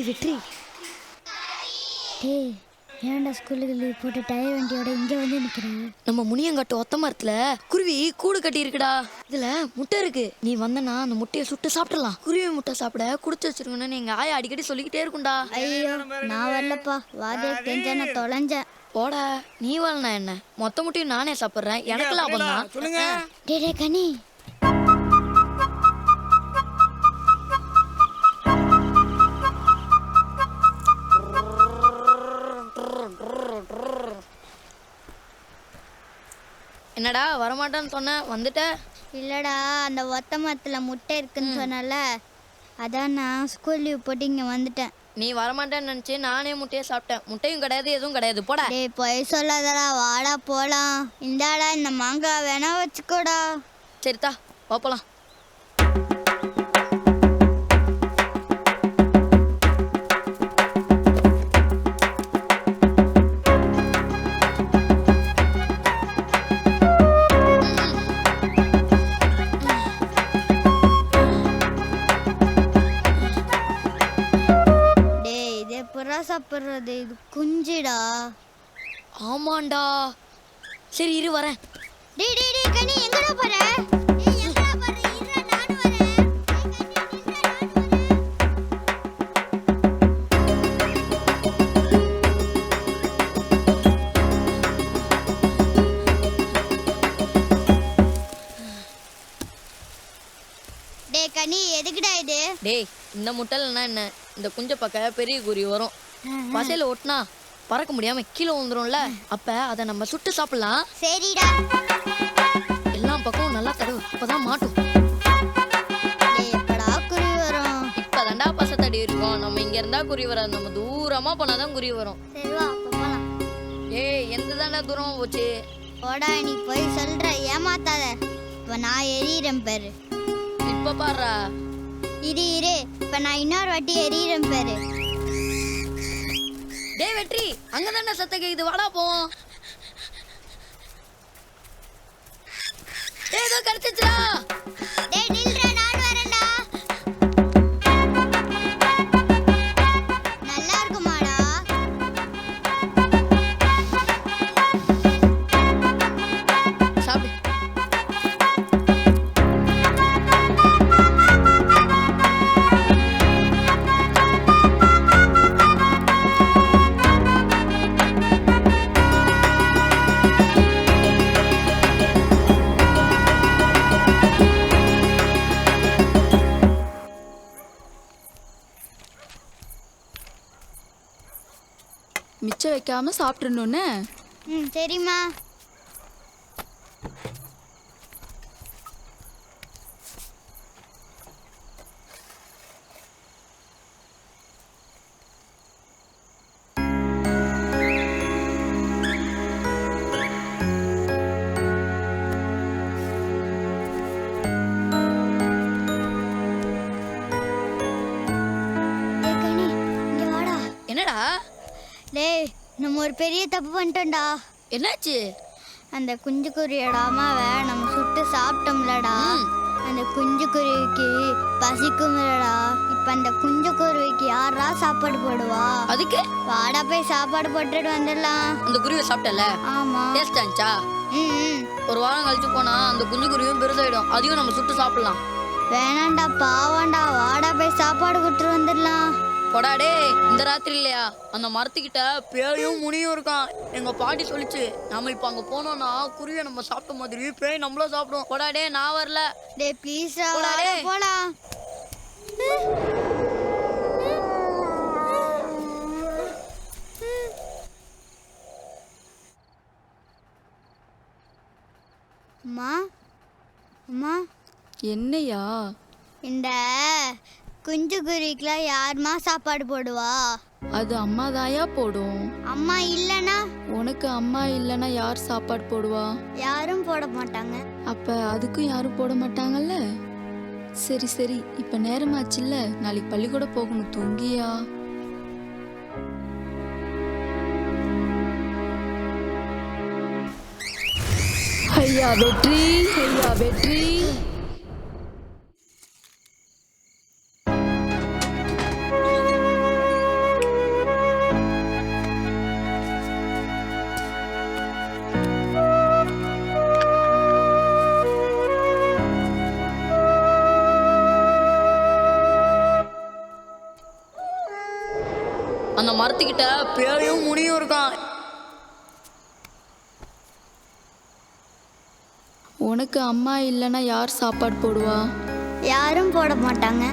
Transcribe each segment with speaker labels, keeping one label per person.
Speaker 1: வெற்றி ஏன்டா ஸ்கூலுக்கு லீவ் போட்டு டயர் வண்டியோட இங்கே வந்து நிற்கிறேன்.
Speaker 2: நம்ம முனியங்காட்டு ஒத்த மரத்துல குருவி கூடு கட்டி இருக்குடா. இதுல முட்டை இருக்கு. நீ வந்தனா அந்த முட்டையை சுட்டு சாப்பிடலாம். குருவி முட்டை சாப்பிட குடிச்சு வச்சிருக்கணும்னு எங்க ஆயா அடிக்கடி சொல்லிக்கிட்டே இருக்கும்டா.
Speaker 1: ஐயோ நான் வரலப்பா, வாதே தெரிஞ்ச நான் தொலைஞ்சேன்.
Speaker 2: போடா நீ வரலனா என்ன, மொத்த முட்டையும் நானே சாப்பிட்றேன், எனக்கு லாபம் தான்.
Speaker 3: சொல்லுங்க.
Speaker 1: டே கனி
Speaker 2: என்னடா வரமாட்டேன்னு சொன்ன, வந்துட்ட?
Speaker 1: இல்லடா, அந்த ஒத்த மரத்தில் முட்டை இருக்குன்னு சொன்னல, அதான் நான் ஸ்கூல் லீவ் போட்டு இங்கே வந்துட்டேன்.
Speaker 2: நீ வரமாட்டேன்னு நினச்சி நானே முட்டையை சாப்பிட்டேன். முட்டையும் கிடையாது எதுவும் கிடையாது, போடா.
Speaker 1: டேய் போய் சொல்லாதடா, வாடா போகலாம். இந்தாடா இந்த மாங்காய் வேணா வச்சுக்கோடா.
Speaker 2: சரிதா போகலாம்.
Speaker 1: சாப்பிடுறது இது குஞ்சிடா.
Speaker 2: ஆமாண்டா. சரி இரு வரேன்.
Speaker 1: டேய் டேய் டேய் கனி எங்கடா போற? டேய் எங்கடா போற? இருடா நானும் வரேன். டேய் கனி எதுக்குடா இது?
Speaker 2: டேய் இந்த முட்டைலன்னா என்ன, இந்த குஞ்ச பக்க பெரிய குருவி வரும். பசையில ஒட்டினா பறக்க முடியாம கீழே வந்துரும்ல, அப்ப அதை நம்ம சுட்டு சாப்பிடலாம்.
Speaker 1: சரிடா.
Speaker 2: எல்லா பக்கமும் நல்லா தடவு, அப்பதான் மாட்டும்.
Speaker 1: எப்படா குருவி வரும்?
Speaker 2: இப்பதான்டா பசை தடி இருக்கும். நம்ம இங்க இருந்தா குருவி வராது, நம்ம தூரமா போனாதான் குருவி வரும்.
Speaker 1: சரி வா போலாம்.
Speaker 2: ஏய் எந்த தாண்டா தூரமா போச்சு?
Speaker 1: போடா நீ போய் சொல்ற, ஏமாத்தாத. இப்ப நான் எரியறேன் பாரு.
Speaker 2: இப்ப பாருடா.
Speaker 1: இரு இரு, இப்ப நான் இன்னொரு வாட்டி எரியறேன் பாரு.
Speaker 2: டேய் வெற்றி, அங்கதானே சத்தம் கேக்குது, வாடா போவோம். டேய் ஏதோ கிடைச்சிச்சுடா.
Speaker 1: டேய் நில்றா, நான் வரேன்டா. நல்லா இருக்குமாடா?
Speaker 2: சாப்பிடு.
Speaker 4: மிச்சம் வைக்காம சாப்பிட்றணுன்னு.
Speaker 1: சரிம்மா.
Speaker 2: என்னடா?
Speaker 1: டேய் நம்ம ஒரு பெரிய தப்பு பண்ணிட்டோம்டா.
Speaker 2: என்னாச்சு?
Speaker 1: அந்த குஞ்சு குருவியோட அம்மாவை நம்ம சுட்டு சாப்பிட்டோம்லடா. அந்த குஞ்சு குருவிக்கு பசிக்கும்லடா. இப்ப அந்த குஞ்சு குருவிக்கு யாரா சாப்பாடு போடுவா?
Speaker 2: அதுக்கு
Speaker 1: வாடா போய் சாப்பாடு போட்டுட்டு வந்துடலாம்.
Speaker 2: அந்த குருவியை சாப்பிட்டல?
Speaker 1: ஆமா.
Speaker 2: டேஸ்ட் ஆச்சா? ஒரு வாரம் கழிச்சு போனா அந்த குஞ்சு குருவியும் பெருசாயிடும், அதையும் நம்ம சுட்டு சாப்பிடலாம்.
Speaker 1: வேணாண்டா பாவாண்டா, வாடா போய் சாப்பாடு கொடுத்துட்டு வந்துடலாம்.
Speaker 2: போடாடே, இந்த ராத்திரி இல்லையா அந்த மரத்துக்கிட்ட பேயும் முனியும் இருக்கான். எங்க பாட்டி சொல்லிச்சு, நம்ம இப்ப அங்க போனோம்னா குருவியை நம்ம சாப்பிட்ட மாதிரி பேய் நம்மளும் சாப்பிடும். போடாடே, நான் வரல.
Speaker 1: டே ப்ளீஸ்
Speaker 2: போடா டே.
Speaker 1: போலாம். அம்மா அம்மா,
Speaker 4: என்னையா?
Speaker 1: இந்த குஞ்சு குருவிக்கெல்லாம் யாருமா சாப்பாடு போடுவா?
Speaker 4: அது அம்மா தாயா போடும்.
Speaker 1: அம்மா இல்லைன்னா?
Speaker 4: உனக்கு அம்மா இல்லைன்னா யார் சாப்பாடு போடுவா?
Speaker 1: யாரும் போட மாட்டாங்க.
Speaker 4: அப்ப அதுக்கும் யாரும் போட மாட்டாங்கல்ல. சரி சரி, இப்ப நேரமாச்சுல்ல, நாளைக்கு பள்ளிக்கூடம் போகணும், தூங்கியா. ஐயா வெற்றி, ஐயா வெற்றி.
Speaker 2: அந்த மரத்துக்கிட்ட பேயும் முனியும் இருக்கான்.
Speaker 4: உனக்கு அம்மா இல்லைன்னா யார் சாப்பாடு போடுவா?
Speaker 1: யாரும் போட மாட்டாங்க.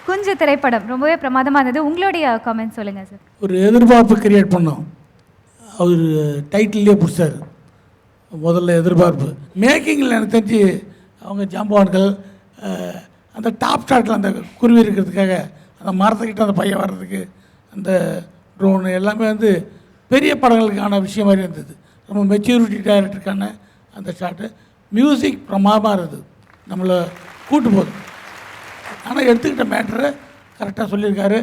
Speaker 3: குஞ்சு திரைப்படம் ரொம்பவே பிரமாதமாக இருந்தது. உங்களுடைய காமெண்ட் சொல்லுங்கள் சார்.
Speaker 5: ஒரு எதிர்பார்ப்பு கிரியேட் பண்ணோம். அவர் டைட்டிலே பிடிச்சார். முதல்ல எதிர்பார்ப்பு மேக்கிங்கில் எனக்கு தெரிஞ்சு அவங்க ஜாம்பவான்கள் அந்த டாப் ஷாட்டில் அந்த குருவி இருக்கிறதுக்காக அந்த மரத்துக்கிட்ட அந்த பையன் வர்றதுக்கு அந்த ட்ரோனு எல்லாமே வந்து பெரிய படங்களுக்கான விஷயம் மாதிரி இருந்தது. ரொம்ப மெச்சூரிட்டி டைரக்டருக்கான அந்த ஷாட்டு. மியூசிக் பிரமாதமாக இருந்தது, நம்மளை கூட்டு போகுது. ஆனால் எடுத்துக்கிட்ட மேட்ரு கரெக்டாக சொல்லியிருக்காரு.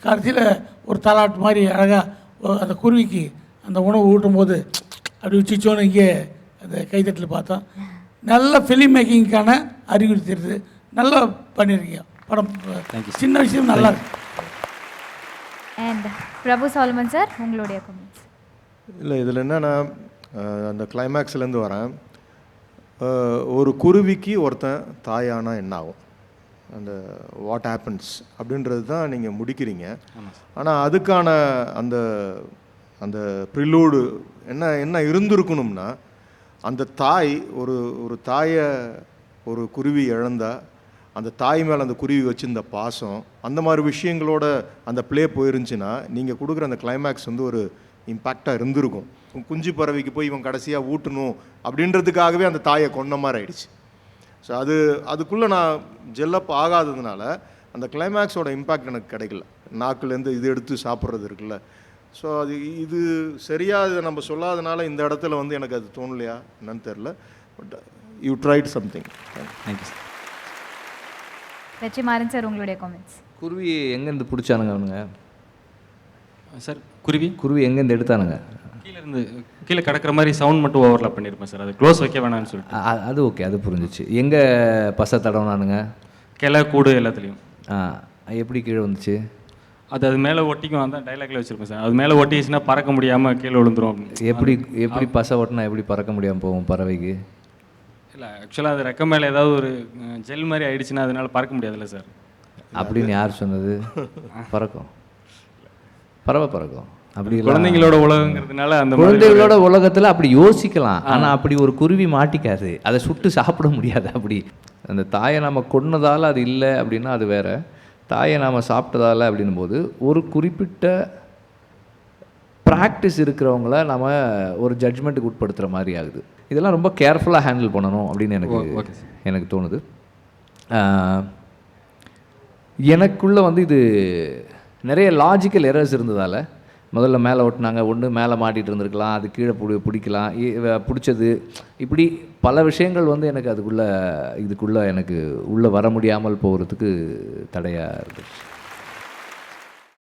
Speaker 5: கடைசியில் ஒரு தலாட்டு மாதிரி அழகாக அந்த குருவிக்கு அந்த உணவு ஊட்டும் போது அப்படி உச்சிச்சோன்னு இங்கே அந்த கைத்தட்டில் பார்த்தோம். நல்ல ஃபிலிம் மேக்கிங்க்கான அறிகுறி தெரியுது. நல்லா பண்ணியிருக்கீங்க படம். சின்ன விஷயம் நல்லா இருக்கு.
Speaker 3: அண்ட் பிரபு சாலமன் சார், உங்களுடைய காமெண்ட்ஸ்.
Speaker 6: இல்லை, இதில் என்னென்னா அந்த கிளைமேக்ஸ்லேருந்து வரேன். ஒரு குருவிக்கு ஒருத்தன் தாயானா என்ன ஆகும், அந்த வாட் ஹேப்பன்ஸ் அப்படின்றது தான் நீங்கள் முடிக்கிறீங்க. ஆனால் அதுக்கான அந்த அந்த ப்ரிலூடு என்ன இருந்திருக்கணும்னா, அந்த தாய் ஒரு தாயை ஒரு குருவி இழந்தா அந்த தாய் மேலே அந்த குருவி வச்சுருந்த பாசம், அந்த மாதிரி விஷயங்களோட அந்த ப்ளே போயிருந்துச்சுன்னா நீங்கள் கொடுக்குற அந்த கிளைமேக்ஸ் வந்து ஒரு இம்பேக்டாக இருந்திருக்கும். குஞ்சு பறவைக்கு போய் இவன் கடைசியாக ஊட்டணும் அப்படின்றதுக்காகவே அந்த தாயை கொன்ன மாதிரி ஆயிடுச்சு. ஸோ அதுக்குள்ளே நான் ஜெல்லப் ஆகாததுனால அந்த கிளைமேக்ஸோட இம்பேக்ட் எனக்கு கிடைக்கல. நாக்குலேருந்து இது எடுத்து சாப்பிட்றது இருக்குல்ல. ஸோ இது சரியாக இதை நம்ம சொல்லாதனால இந்த இடத்துல வந்து எனக்கு அது தோணலையா என்னன்னு தெரில. But you tried something.
Speaker 3: Thank you sir. Vetrimaaran sir, உங்களுடைய காமெண்ட்ஸ்.
Speaker 7: குருவி எங்கேருந்து பிடிச்சானுங்க அவனுங்க
Speaker 8: சார்? குருவி
Speaker 7: எங்கேருந்து எடுத்தானுங்க?
Speaker 8: கீழே கிடக்கிற மாதிரி சவுண்ட் மட்டும் ஓவர்லாப் பண்ணியிருப்பேன் சார். அது க்ளோஸ் வைக்க வேணாம்னு சொல்லிட்டு.
Speaker 7: அது ஓகே, அது புரிஞ்சிச்சு. எங்கே பசை தடவுனானுங்க?
Speaker 8: கிளை கூடு எல்லாத்துலேயும்.
Speaker 7: எப்படி கீழே வந்துச்சு?
Speaker 8: அது மேலே ஒட்டிக்கும். அதான் டைலாக்ல வச்சுருப்பேன் சார். அது மேலே ஒட்டிச்சுன்னா பறக்க முடியாமல் கீழே விழுந்துரும்.
Speaker 7: எப்படி பசை ஓட்டினா எப்படி பறக்க முடியாமல் போகும் பறவைக்கு?
Speaker 8: இல்லை, ஆக்சுவலாக அது ரெக்க மேலே ஏதாவது ஒரு ஜெல் மாதிரி ஆயிடுச்சுன்னா அதனால பறக்க முடியாதுல்ல சார்.
Speaker 7: அப்படின்னு யார் சொன்னது? பறக்கும். பறவை பறக்கும். அப்படி
Speaker 8: குழந்தைங்களோட உலகங்கிறதுனால அந்த
Speaker 7: குழந்தைகளோட உலகத்தில் அப்படி யோசிக்கலாம். ஆனால் அப்படி ஒரு குருவி மாட்டிக்காது, அதை சுட்டு சாப்பிட முடியாது. அப்படி அந்த தாயை நம்ம கொன்னதால் அது இல்லை அப்படின்னா அது வேற. தாயை நாம் சாப்பிட்டதால அப்படின்னும் போது ஒரு குறிப்பிட்ட ப்ராக்டிஸ் இருக்கிறவங்கள நம்ம ஒரு ஜட்ஜ்மெண்ட்டுக்கு உட்படுத்துகிற மாதிரி ஆகுது. இதெல்லாம் ரொம்ப கேர்ஃபுல்லாக ஹேண்டில் பண்ணணும் அப்படின்னு எனக்கு தோணுது. எனக்குள்ளே வந்து இது நிறைய லாஜிக்கல் எரர்ஸ் இருந்ததால் முதல்ல மேலே ஓட்டினாங்க, ஒன்று மேலே மாட்டிகிட்டு இருந்திருக்கலாம், அது கீழே பிடிக்கலாம், பிடிச்சது, இப்படி பல விஷயங்கள் வந்து எனக்கு இதுக்குள்ளே எனக்கு உள்ளே வர முடியாமல் போகிறதுக்கு தடையாக இருக்குது.